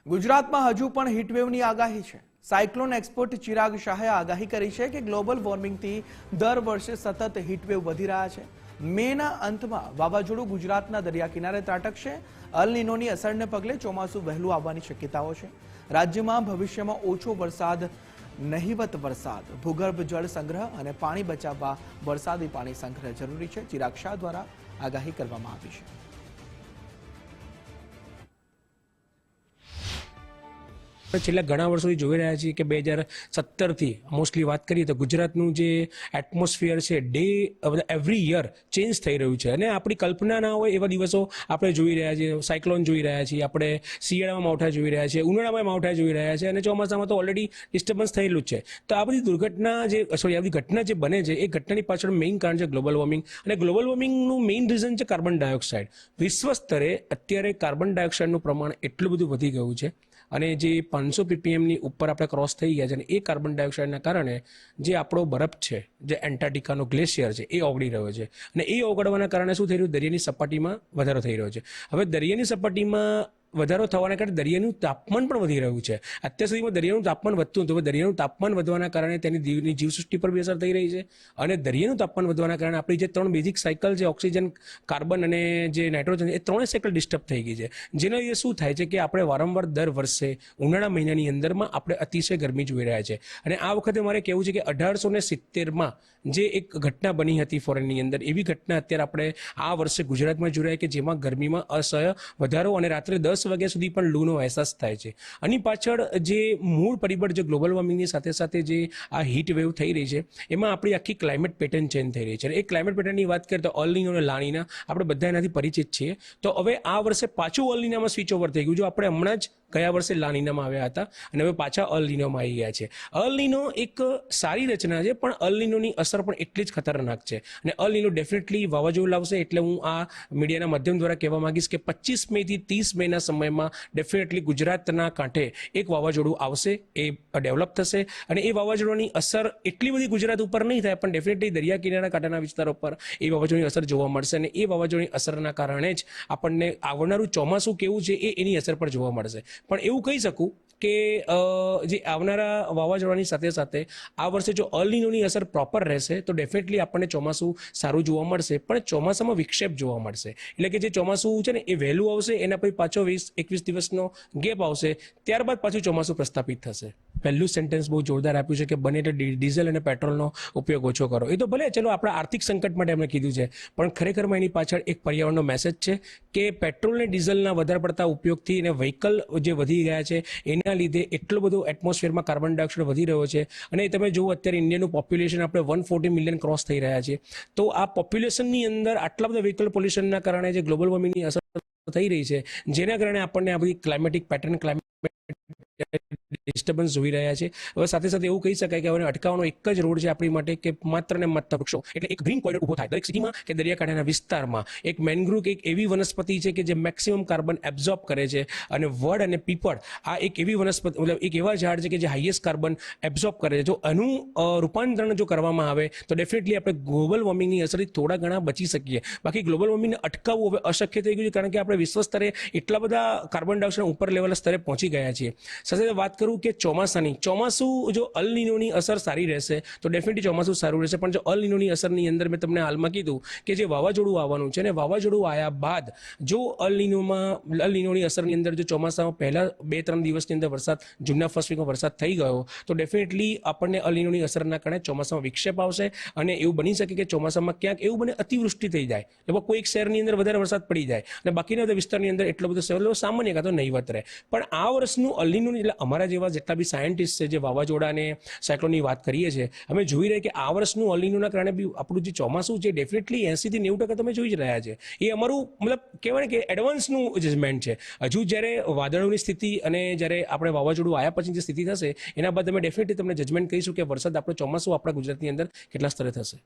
ગુજરાતમાં હજુ પણ હીટવેવની આગાહી છે। સાયક્લોન એક્સપર્ટ ચિરાગ શાહે આગાહી કરી છે કે ગ્લોબલ વોર્મિંગથી દર વર્ષે સતત હીટવેવ વધી રહ્યા છે। મેના અંતમાં વાવાઝોડું ગુજરાતના દરિયા કિનારે ત્રાટકશે। અલ નીનોની અસરને પગલે ચોમાસું વહેલું આવવાની શક્યતાઓ છે। રાજ્યમાં ભવિષ્યમાં ઓછો વરસાદ, નહિવત વરસાદ, ભૂગર્ભ જળ સંગ્રહ અને પાણી બચાવવા વરસાદી પાણી સંગ્રહ જરૂરી છે। ચિરાગ શાહ દ્વારા આગાહી કરવામાં આવી છે। છેલ્લા ઘણા વર્ષોથી જોઈ રહ્યા છીએ કે 2017થી મોસ્ટલી વાત કરીએ તો ગુજરાતનું જે એટમોસ્ફિયર છે ડે એવરી યર ચેન્જ થઈ રહ્યું છે અને આપણી કલ્પના ના હોય એવા દિવસો આપણે જોઈ રહ્યા છીએ। સાયક્લોન જોઈ રહ્યા છીએ, આપણે શિયાળામાં માવઠા જોઈ રહ્યા છીએ, ઉનાળામાં માવઠા જોઈ રહ્યા છીએ અને ચોમાસામાં તો ઓલરેડી ડિસ્ટર્બન્સ થયેલું જ છે। તો આ બધી દુર્ઘટના આ બધી ઘટના જે બને છે એ ઘટનાની પાછળ મેઇન કારણ છે ગ્લોબલ વોર્મિંગ અને ગ્લોબલ વોર્મિંગનું મેઇન રીઝન છે કાર્બન ડાયોક્સાઇડ। વિશ્વ સ્તરે અત્યારે કાર્બન ડાયોક્સાઇડનું પ્રમાણ એટલું બધું વધી ગયું છે અને જે 500 ppmની ઉપર આપણે ક્રોસ થઈ ગયા છે અને એ કાર્બન ડાયોક્સાઇડના કારણે જે આપણો બરફ છે, જે એન્ટાર્ટિકાનો ગ્લેશિયર છે એ ઓગળી રહ્યો છે અને એ ઓગળવાના કારણે શું થઈ રહ્યું, દરિયાની સપાટીમાં વધારો થઈ રહ્યો છે। હવે દરિયાની સપાટીમાં વધારો થવાના કારણે દરિયાનું તાપમાન પણ વધી રહ્યું છે। અત્યાર સુધીમાં દરિયાનું તાપમાન વધતું હતું, હવે દરિયાનું તાપમાન વધવાના કારણે તેની જીવસૃષ્ટિ પર બી અસર થઈ રહી છે અને દરિયાનું તાપમાન વધવાના કારણે આપણી જે 3 બેઝિક સાયકલ છે, ઓક્સિજન, કાર્બન અને જે નાઇટ્રોજન, એ 3 સાયકલ ડિસ્ટર્બ થઈ ગઈ છે। જેના લીધે શું થાય છે કે આપણે વારંવાર દર વર્ષે ઉનાળા મહિનાની અંદરમાં આપણે અતિશય ગરમી જોઈ રહ્યા છે અને આ વખતે મારે કહેવું છે કે 1870માં જે એક ઘટના બની હતી ફોરેનની અંદર, એવી ઘટના અત્યારે આપણે આ વર્ષે ગુજરાતમાં જોઈ રહ્યા કે જેમાં ગરમીમાં અસહ્ય વધારો અને રાત્રે 10 વાગ્યા સુધી પણ લૂનો અહેસાસ થાય છે। આની પાછળ જે મૂળ પરિબળ જે ગ્લોબલ વોર્મિંગની સાથે સાથે જે આ હીટ વેવ થઈ રહી છે એમાં આપણી આખી ક્લાઇમેટ પેટર્ન ચેન્જ થઈ રહી છે। એ ક્લાઇમેટ પેટર્નની વાત કરીએ તો અલ નીનો અને લા નીના આપણે બધા એનાથી પરિચિત છીએ। તો હવે આ વર્ષે પાછું અલ નીનામાં સ્વિચ ઓવર થઈ ગયું। જો આપણે હમણાં જ ગયા વર્ષે લા નીનામાં આવ્યા હતા અને હવે પાછા અલ નીનોમાં આવી ગયા છે। અલ નીનો એક સારી રચના છે પણ અલ નીનોની અસર પણ એટલી જ ખતરનાક છે અને અલ નીનો ડેફિનેટલી વાવાઝોડું લાવશે। એટલે હું આ મીડિયાના માધ્યમ દ્વારા કહેવા માંગીશ કે 25 મે થી 30 મેના સમયમાં ડેફિનેટલી ગુજરાતના કાંઠે એક વાવાઝોડું આવશે, એ ડેવલપ થશે અને એ વાવાઝોડાની અસર એટલી બધી ગુજરાત ઉપર નહીં થાય પણ ડેફિનેટલી દરિયા કિનારા કાંઠાના વિસ્તારો પર એ વાવાઝોડાની અસર જોવા મળશે અને એ વાવાઝોડાની અસરના કારણે જ આપણને આવનારું ચોમાસું કેવું છે એની અસર પર જોવા મળશે। પણ એવું કહી શકું કે જે આવનારા વાવાઝોડાની સાથે સાથે આ વર્ષે જો અલ નીનોની અસર પ્રોપર રહેશે તો ડેફિનેટલી આપણને ચોમાસું સારું જોવા મળશે પણ ચોમાસામાં વિક્ષેપ જોવા મળશે। એટલે કે જે ચોમાસું છે ને એ વહેલું આવશે, એના પછી પાછો 20-21 દિવસનો ગેપ આવશે, ત્યારબાદ પાછું ચોમાસું પ્રસ્થાપિત થશે। પહેલું સેન્ટેન્સ બહુ જોરદાર આપ્યું છે કે બને એટલે ડીઝલ અને પેટ્રોલનો ઉપયોગ ઓછો કરો। એ તો ભલે ચલો આપણા આર્થિક સંકટ માટે એમણે કીધું છે પણ ખરેખરમાં એની પાછળ એક પર્યાવરણનો મેસેજ છે કે પેટ્રોલ અને ડીઝલના વધારે પડતા ઉપયોગથી અને વ્હીકલ જે વધી ગયા છે એના લીધે એટલો બધો એટમોસ્ફિયરમાં કાર્બન ડાયોક્સાઇડ વધી રહ્યો છે અને તમે જુઓ અત્યારે ઇન્ડિયાનું પોપ્યુલેશન આપણે 140 મિલિયન ક્રોસ થઈ રહ્યા છે। તો આ પોપ્યુલેશનની અંદર આટલા બધા વ્હીકલ પોલ્યુશનના કારણે જે ગ્લોબલ વોર્મિંગની અસર થઈ રહી છે જેના કારણે આપણને આ બધી ક્લાઇમેટિક પેટર્ન, ક્લાઇમેટ ડિસ્ટર્બન્સ જોઈ રહ્યા છે। હવે સાથે સાથે એવું કહી શકાય કે હવે અટકાવવાનો એક જ રોડ છે આપણી માટે કે માત્ર ને માત્ર વૃક્ષો, એટલે એક ગ્રીન કોરિડોર ઉભો થાય દરેક સિટીમાં કે દરિયાકાંઠાના વિસ્તારમાં। એક મેનગ્રુવ એક એવી વનસ્પતિ છે કે જે મેક્સિમમ કાર્બન એબ્ઝોર્બ કરે છે અને વડ અને પીપળ આ એક એવી વનસ્પતિ મતલબ એક એવા ઝાડ છે કે જે હાઈએસ્ટ કાર્બન એબ્ઝોર્બ કરે છે। જો આનું રૂપાંતરણ જો કરવામાં આવે તો ડેફિનેટલી આપણે ગ્લોબલ વોર્મિંગની અસરથી થોડા ઘણા બચી શકીએ। બાકી ગ્લોબલ વોર્મિંગને અટકાવવું હવે અશક્ય થઈ ગયું છે કારણ કે આપણે વિશ્વ સ્તરે એટલા બધા કાર્બન ડાયોક્સાઇડ ઉપર લેવલ સ્તરે પહોંચી ગયા છીએ। સાથે વાત કરું કે ચોમાસું જો અલ નીનોની અસર સારી રહેશે તો ડેફિનેટલી ચોમાસું સારું રહેશે પણ જો અલ નીનોની અસરની અંદર મેં તમને હાલમાં કીધું કે જે વાવાઝોડું આવવાનું છે ને વાવાઝોડું આવ્યા બાદ જો અલ નીનોની અસરની અંદર જો ચોમાસામાં પહેલા 2-3 દિવસની અંદર વરસાદ, જૂનના ફર્સ્ટ વીકમાં વરસાદ થઈ ગયો તો ડેફિનેટલી આપણને અલ નીનોની અસરના કારણે ચોમાસામાં વિક્ષેપ આવશે અને એવું બની શકે કે ચોમાસામાં ક્યાંક એવું બને અતિવૃષ્ટિ થઈ જાય, એટલે કોઈ એક શહેરની અંદર વધારે વરસાદ પડી જાય અને બાકીના બધા વિસ્તારની અંદર એટલો બધો સહેલો સામાન્ય કાં તો નહીવત રહે। પણ આ વર્ષનું અલ નીનો એટલે અમારા જેવા જેટલા બી સાયન્ટિસ્ટ છે જે વાવાઝોડા અને સાયક્લોનની વાત કરીએ છીએ અમે જોઈ રહ્યા કે આ વર્ષનું અલ નીનોના કારણે બી આપણું જે ચોમાસું છે ડેફિનેટલી 80 થી 90% તમે જોઈ જ રહ્યા છે। એ અમારું મતલબ કહેવાય ને કે એડવાન્સનું જજમેન્ટ છે। હજુ જ્યારે વાદળોની સ્થિતિ અને જ્યારે આપણે વાવાઝોડું આવ્યા પછી જે સ્થિતિ થશે એના બાદ અમે ડેફિનેટલી તમને જજમેન્ટ કહીશું કે વરસાદ આપણો ચોમાસું આપણા ગુજરાતની અંદર કેટલા સ્તરે થશે।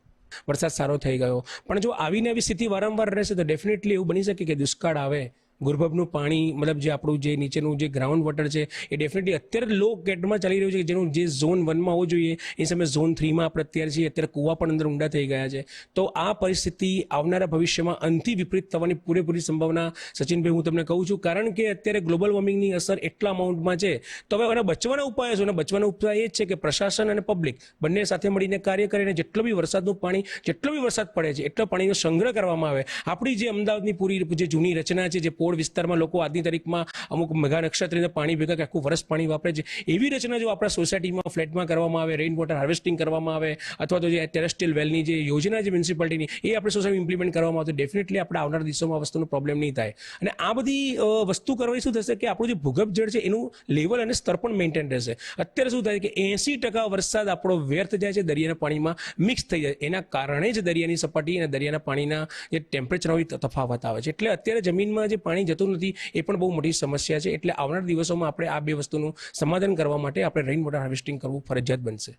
વરસાદ સારો થઈ ગયો પણ જો આવીને આવી સ્થિતિ વારંવાર રહેશે તો ડેફિનેટલી એવું બની શકે કે દુષ્કાળ આવે, ભૂગર્ભનું પાણી મતલબ જે આપણું જે નીચેનું જે ગ્રાઉન્ડ વોટર છે એ ડેફિનેટલી અત્યારે લો ગેટમાં ચાલી રહ્યું છે કે જેનું જે ઝોન 1માં હોવું જોઈએ એ સમયે ઝોન 3માં આપણે અત્યારે છીએ. અત્યારે કૂવા પણ અંદર ઊંડા થઈ ગયા છે. તો આ પરિસ્થિતિ આવનારા ભવિષ્યમાં આનાથી વિપરીત થવાની પૂરેપૂરી સંભાવના સચિનભાઈ હું તમને કહું છું, કારણ કે અત્યારે ગ્લોબલ વોર્મિંગની અસર એટલા અમાઉન્ટમાં છે. તો હવે આના બચવાના ઉપાયો છે, અને બચવાના ઉપાય એ જ છે કે પ્રશાસન અને પબ્લિક બંને સાથે મળીને કાર્ય કરીને જેટલો બી વરસાદનું પાણી, જેટલો બી વરસાદ પડે છે એટલો પાણીનો સંગ્રહ કરવામાં આવે. આપણી જે અમદાવાદની પૂરી જે જૂની રચના છે, જે પોળ વિસ્તારમાં લોકો આજની તારીખમાં અમુક મેગા નક્ષત્રીને પાણી ભેગા આખું વર્ષ પાણી વાપરે છે, એવી રચના જો આપણા સોસાયટીમાં ફ્લેટમાં કરવામાં આવે, રેઇન વોટર હાર્વેસ્ટિંગ કરવામાં આવે, અથવા તો જે ટેરેસ્ટ્રિયલ વેલની જે યોજના છે મ્યુનિસિપાલિટીની એ આપણે સોસાયટી ઇમ્પ્લિમેન્ટ કરવામાં આવે તો ડેફિનેટલી આપણે આવનારા દિવસોમાં આ વસ્તુનો પ્રોબ્લેમ નહીં થાય. અને આ બધી વસ્તુ કરવાથી શું થશે કે આપણું જે ભૂગર્ભ જળ છે એનું લેવલ અને સ્તર પણ મેન્ટેન રહેશે. અત્યારે શું થાય કે 80% વરસાદ આપણો વ્યર્થ જાય છે, દરિયાના પાણીમાં મિક્સ થઈ જાય. એના કારણે જ દરિયાની સપાટી અને દરિયાના પાણીના જે ટેમ્પરેચરમાં તફાવત આવે છે. એટલે અત્યારે જમીનમાં જે પાણી જતું નથી એ પણ બહુ મોટી સમસ્યા છે. એટલે આવનારા દિવસોમાં આપણે આ બે વસ્તુનું સમાધાન કરવા માટે આપણે રેઇન વોટર હાર્વેસ્ટિંગ કરવું ફરજિયાત બનશે.